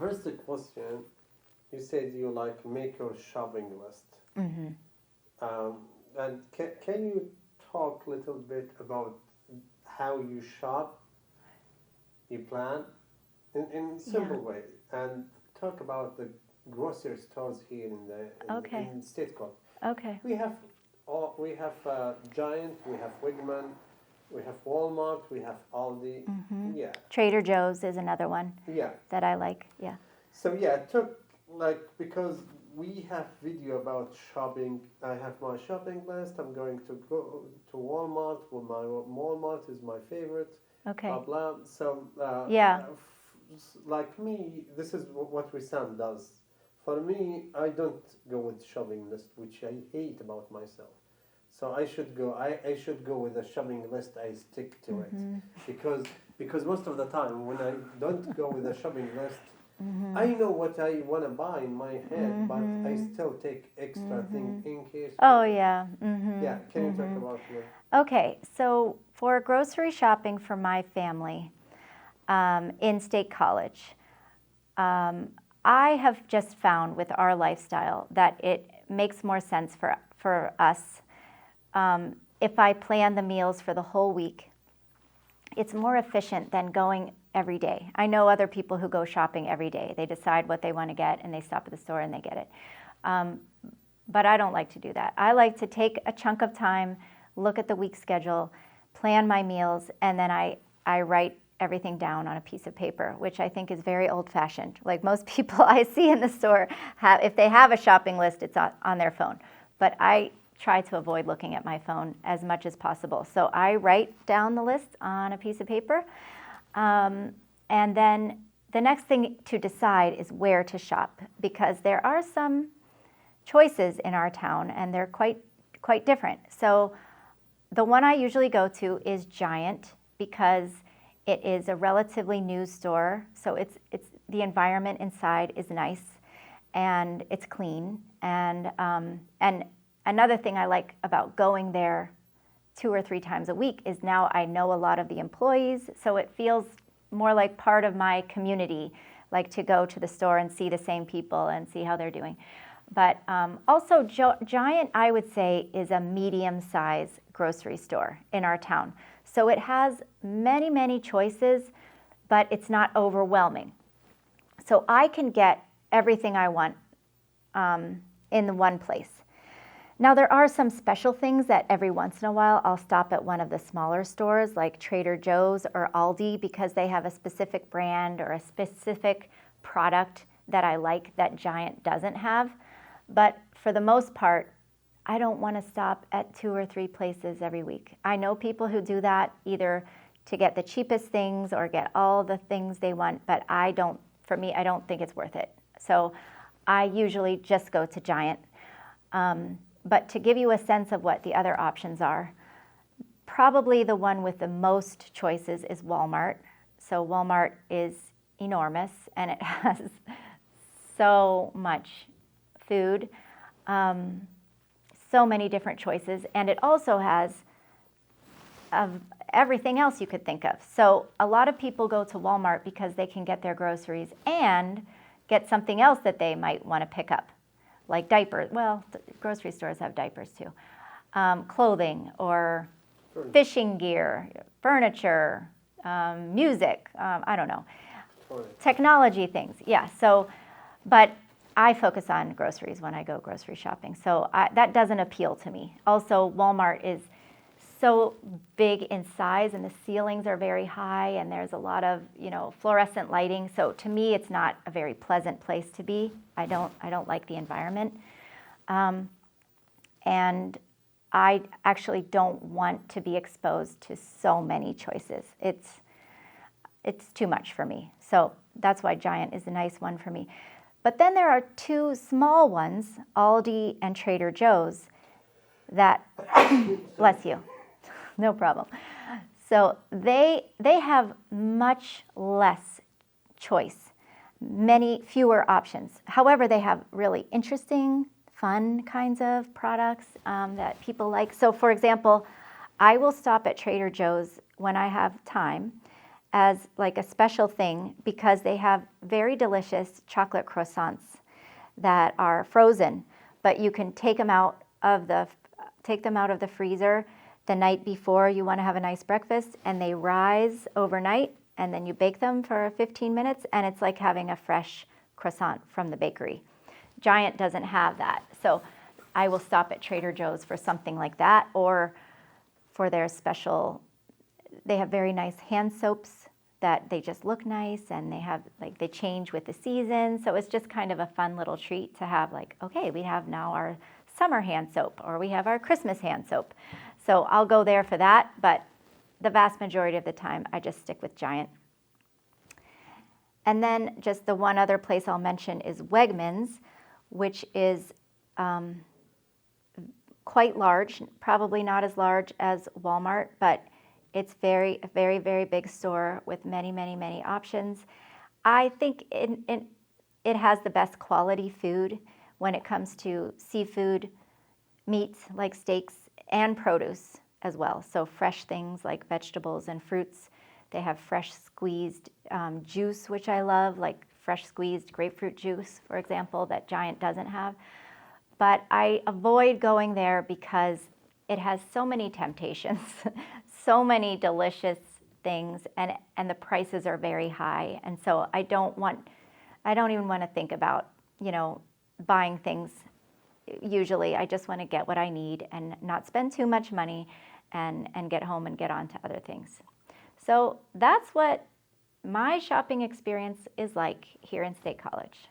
first question, you said you like make your shopping list. Mm-hmm. Um, and can you talk a little bit about how you shop, you plan, in Yeah. simple way, and talk about the grocery stores here Okay. in State Court. Okay. We have we have Giant, we have Wigman, we have Walmart, we have Aldi. Mm-hmm. Yeah, Trader Joe's is another one yeah. that I like. Yeah. So yeah, it took like because we have video about shopping. I have my shopping list. I'm going to go to Walmart. Well, my Walmart is my favorite. Blah Okay. blah. So Yeah. like me, this is what Wissam does. For me, I don't go with shopping list, which I hate about myself. So I should go. I should go with a shopping list. I stick to it Mm-hmm. because most of the time when I don't go with a shopping list, I Mm-hmm. know what I want to buy in my head, but I Mm-hmm. still take extra thing Mm-hmm. in case. Oh yeah. Mm-hmm. Yeah, can you talk Mm-hmm. about me? Okay. So for grocery shopping for my family, in State College, um, I have just found with our lifestyle that it makes more sense for us if I plan the meals for the whole week. It's more efficient than going every day. I know other people who go shopping every day. They decide what they want to get and they stop at the store and they get it. Um, but I don't like to do that. I like to take a chunk of time, look at the week schedule, plan my meals, and then I write everything down on a piece of paper, which I think is very old-fashioned. Like most people I see in the store, if they have a shopping list, it's on their phone. But I try to avoid looking at my phone as much as possible. So I write down the list on a piece of paper. And then the next thing to decide is where to shop, because there are some choices in our town and they're quite different. So the one I usually go to is Giant because it is a relatively new store. So it's the environment inside is nice and it's clean. And another thing I like about going there 2 or 3 times a week is now I know a lot of the employees, so it feels more like part of my community, like to go to the store and see the same people and see how they're doing. But also Giant, I would say, is a medium-sized grocery store in our town. So it has many, many choices, but it's not overwhelming. So I can get everything I want in the one place. Now, there are some special things that every once in a while I'll stop at one of the smaller stores like Trader Joe's or Aldi because they have a specific brand or a specific product that I like that Giant doesn't have. But for the most part, I don't want to stop at 2 or 3 places every week. I know people who do that either to get the cheapest things or get all the things they want, but for me, I don't think it's worth it. So I usually just go to Giant. But to give you a sense of what the other options are, probably the one with the most choices is Walmart. So Walmart is enormous and it has so much food, so many different choices, and it also has everything else you could think of. So a lot of people go to Walmart because they can get their groceries and get something else that they might want to pick up, like diapers. Well, grocery stores have diapers too. Clothing or fishing gear, furniture, music, I don't know. Technology things, yeah. So, but I focus on groceries when I go grocery shopping. So that doesn't appeal to me. Also, Walmart is so big in size and the ceilings are very high and there's a lot of, fluorescent lighting. So to me, it's not a very pleasant place to be. I don't like the environment. And I actually don't want to be exposed to so many choices. It's too much for me. So that's why Giant is a nice one for me. But then there are 2 small ones, Aldi and Trader Joe's, that, bless you, no problem. So they have much less choice, many fewer options. However, they have really interesting, fun kinds of products that people like. So for example, I will stop at Trader Joe's when I have time as like a special thing because they have very delicious chocolate croissants that are frozen, but you can take them out of the freezer the night before you want to have a nice breakfast, and they rise overnight, and then you bake them for 15 minutes, and it's like having a fresh croissant from the bakery. Giant doesn't have that, so I will stop at Trader Joe's for something like that, or for their special, they have very nice hand soaps that they just look nice, and they have like they change with the season, so it's just kind of a fun little treat to have, like, okay, we have now our summer hand soap, or we have our Christmas hand soap. So I'll go there for that, but the vast majority of the time I just stick with Giant. And then just the one other place I'll mention is Wegmans, which is quite large, probably not as large as Walmart, but it's a very, very big store with many, many, many options. I think it has the best quality food when it comes to seafood, meats like steaks, and produce as well. So fresh things like vegetables and fruits. They have fresh squeezed juice, which I love, like fresh squeezed grapefruit juice, for example, that Giant doesn't have. But I avoid going there because it has so many temptations, so many delicious things, and the prices are very high. And so I don't even want to think about, buying things. Usually I just want to get what I need and not spend too much money and get home and get on to other things. So that's what my shopping experience is like here in State College.